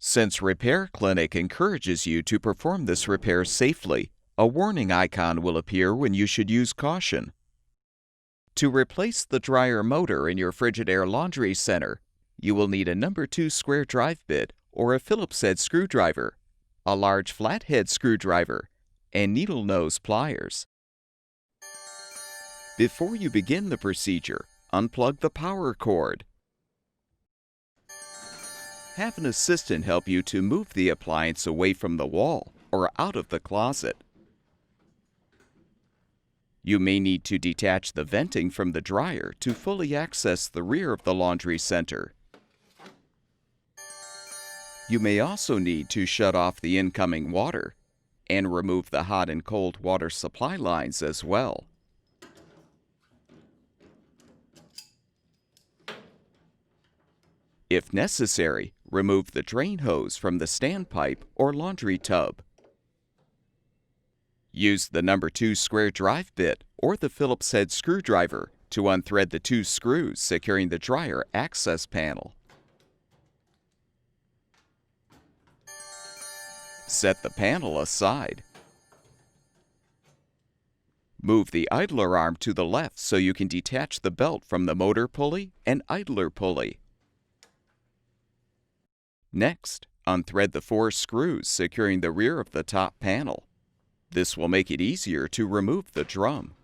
Since Repair Clinic encourages you to perform this repair safely, a warning icon will appear when you should use caution. To replace the dryer motor in your Frigidaire laundry center, you will need a number 2 square drive bit or a Phillips head screwdriver, a large flathead screwdriver, and needle nose pliers. Before you begin the procedure, unplug the power cord. Have an assistant help you to move the appliance away from the wall or out of the closet. You may need to detach the venting from the dryer to fully access the rear of the laundry center. You may also need to shut off the incoming water and remove the hot and cold water supply lines as well. If necessary, remove the drain hose from the standpipe or laundry tub. Use the number 2 square drive bit or the Phillips head screwdriver to unthread the 2 screws securing the dryer access panel. Set the panel aside. Move the idler arm to the left so you can detach the belt from the motor pulley and idler pulley. Next, unthread the 4 screws securing the rear of the top panel. This will make it easier to remove the drum.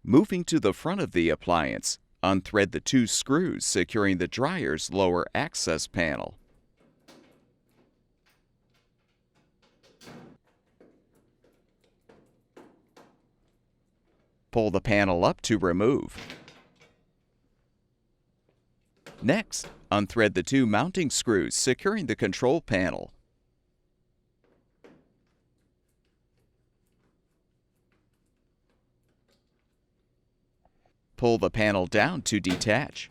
Moving to the front of the appliance, unthread the 2 screws securing the dryer's lower access panel. Pull the panel up to remove. Next, unthread the 2 mounting screws securing the control panel. Pull the panel down to detach.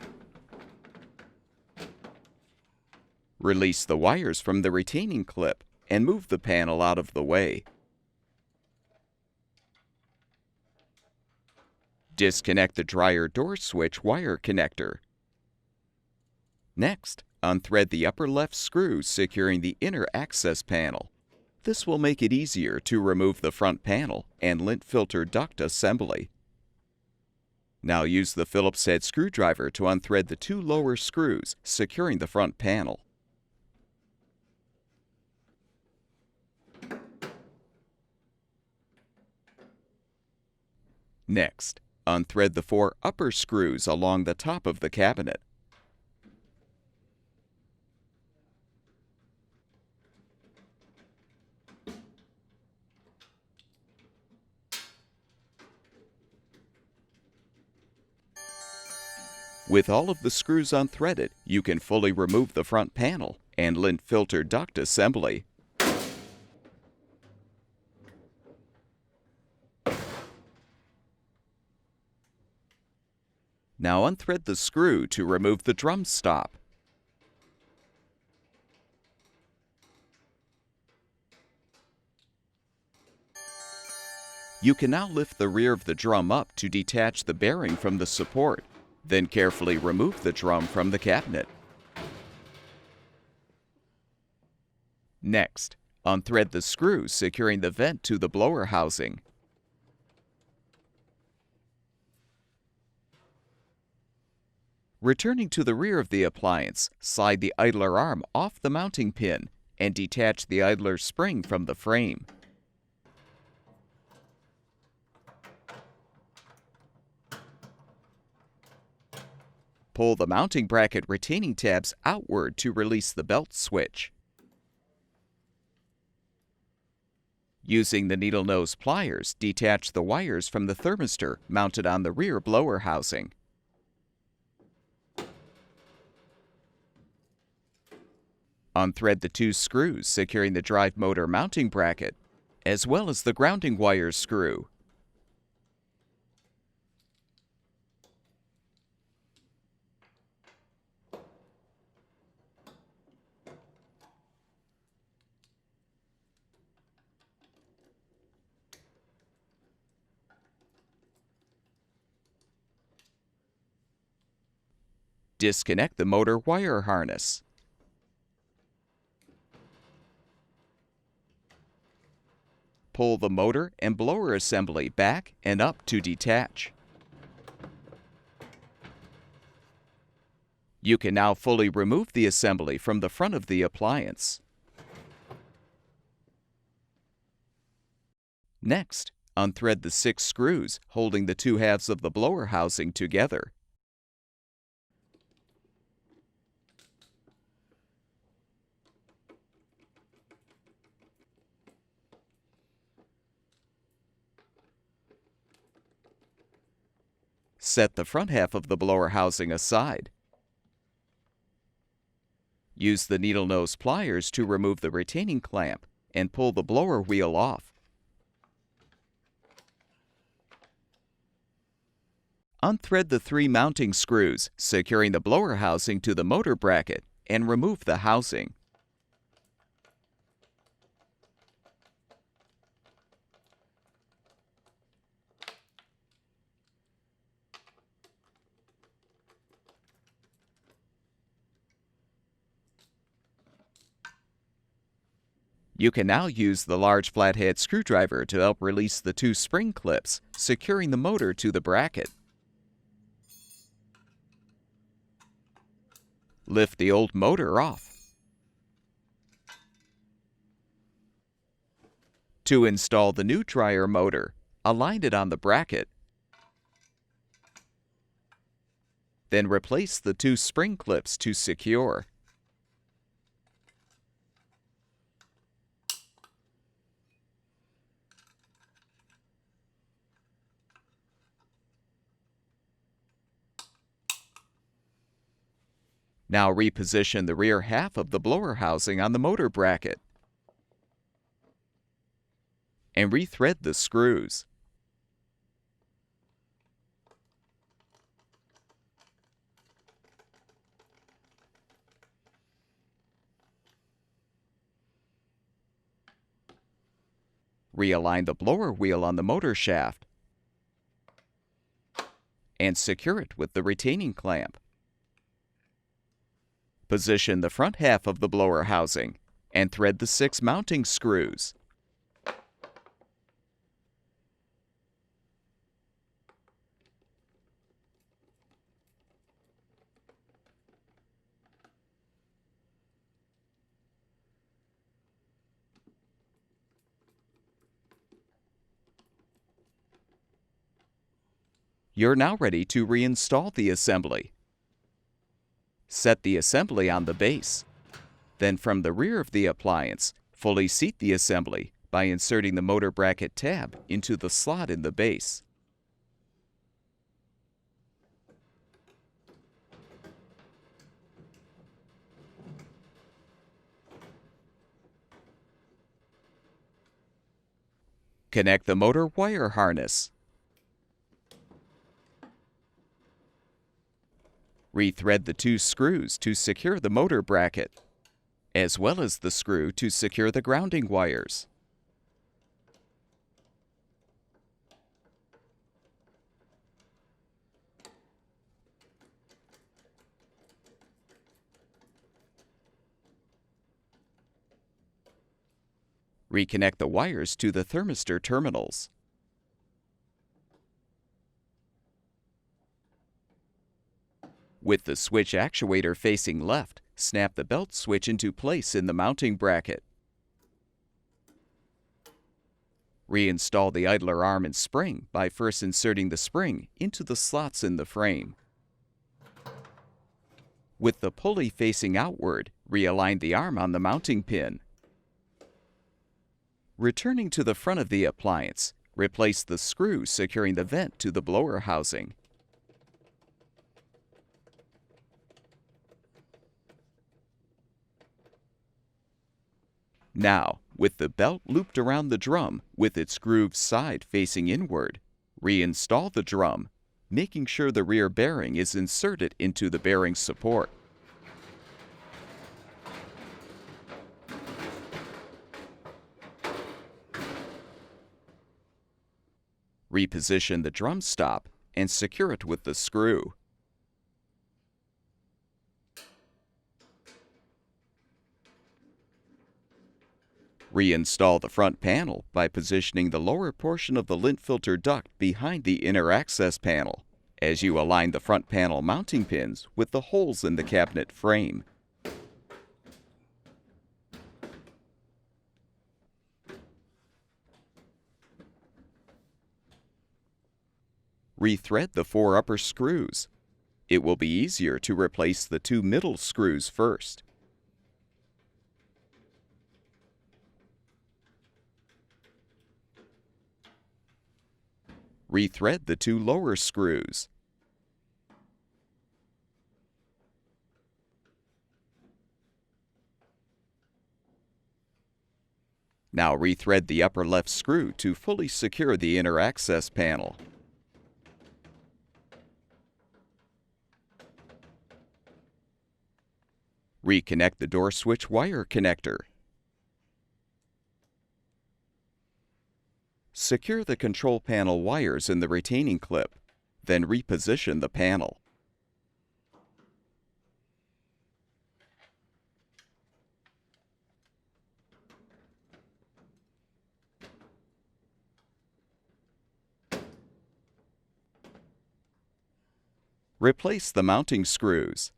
Release the wires from the retaining clip and move the panel out of the way. Disconnect the dryer door switch wire connector. Next, unthread the upper left screw securing the inner access panel. This will make it easier to remove the front panel and lint filter duct assembly. Now use the Phillips head screwdriver to unthread the 2 lower screws securing the front panel. Next, unthread the 4 upper screws along the top of the cabinet. With all of the screws unthreaded, you can fully remove the front panel and lint filter duct assembly. Now unthread the screw to remove the drum stop. You can now lift the rear of the drum up to detach the bearing from the support. Then carefully remove the drum from the cabinet. Next, unthread the screw securing the vent to the blower housing. Returning to the rear of the appliance, slide the idler arm off the mounting pin and detach the idler spring from the frame. Pull the mounting bracket retaining tabs outward to release the belt switch. Using the needle nose pliers, detach the wires from the thermistor mounted on the rear blower housing. Unthread the 2 screws securing the drive motor mounting bracket, as well as the grounding wire screw. Disconnect the motor wire harness. Pull the motor and blower assembly back and up to detach. You can now fully remove the assembly from the front of the appliance. Next, unthread the 6 screws holding the 2 halves of the blower housing together. Set the front half of the blower housing aside. Use the needle nose pliers to remove the retaining clamp and pull the blower wheel off. Unthread the 3 mounting screws securing the blower housing to the motor bracket and remove the housing. You can now use the large flathead screwdriver to help release the 2 spring clips securing the motor to the bracket. Lift the old motor off. To install the new dryer motor, align it on the bracket. Then replace the 2 spring clips to secure. Now reposition the rear half of the blower housing on the motor bracket and rethread the screws. Realign the blower wheel on the motor shaft and secure it with the retaining clamp. Position the front half of the blower housing and thread the 6 mounting screws. You're now ready to reinstall the assembly. Set the assembly on the base. Then from the rear of the appliance, fully seat the assembly by inserting the motor bracket tab into the slot in the base. Connect the motor wire harness. Rethread the 2 screws to secure the motor bracket, as well as the screw to secure the grounding wires. Reconnect the wires to the thermistor terminals. With the switch actuator facing left, snap the belt switch into place in the mounting bracket. Reinstall the idler arm and spring by first inserting the spring into the slots in the frame. With the pulley facing outward, realign the arm on the mounting pin. Returning to the front of the appliance, replace the screw securing the vent to the blower housing. Now, with the belt looped around the drum with its grooved side facing inward, reinstall the drum, making sure the rear bearing is inserted into the bearing support. Reposition the drum stop and secure it with the screw. Reinstall the front panel by positioning the lower portion of the lint filter duct behind the inner access panel as you align the front panel mounting pins with the holes in the cabinet frame. Rethread the 4 upper screws. It will be easier to replace the 2 middle screws first. Rethread the 2 lower screws. Now rethread the upper left screw to fully secure the inner access panel. Reconnect the door switch wire connector. Secure the control panel wires in the retaining clip, then reposition the panel. Replace the mounting screws.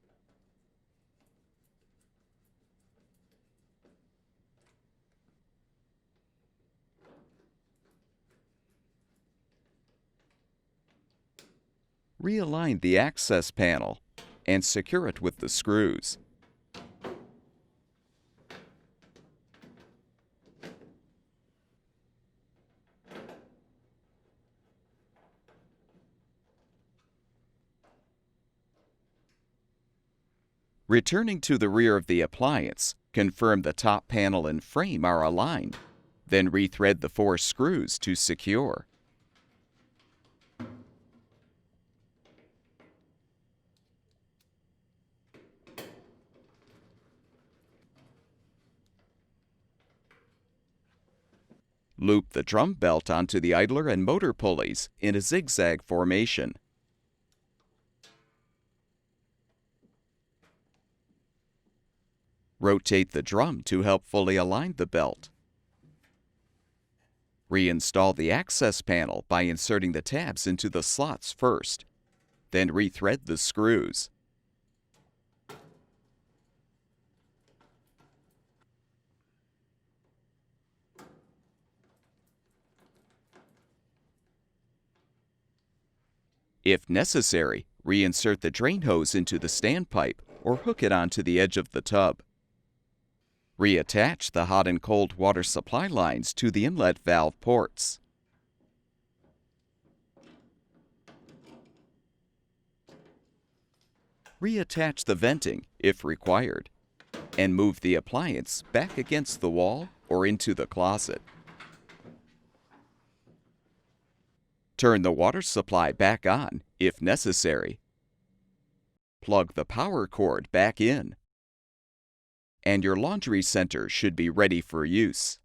Realign the access panel and secure it with the screws. Returning to the rear of the appliance, confirm the top panel and frame are aligned. Then rethread the 4 screws to secure. Loop the drum belt onto the idler and motor pulleys in a zigzag formation. Rotate the drum to help fully align the belt. Reinstall the access panel by inserting the tabs into the slots first. Then rethread the screws. If necessary, reinsert the drain hose into the standpipe or hook it onto the edge of the tub. Reattach the hot and cold water supply lines to the inlet valve ports. Reattach the venting if required, and move the appliance back against the wall or into the closet. Turn the water supply back on if necessary. Plug the power cord back in. And your laundry center should be ready for use.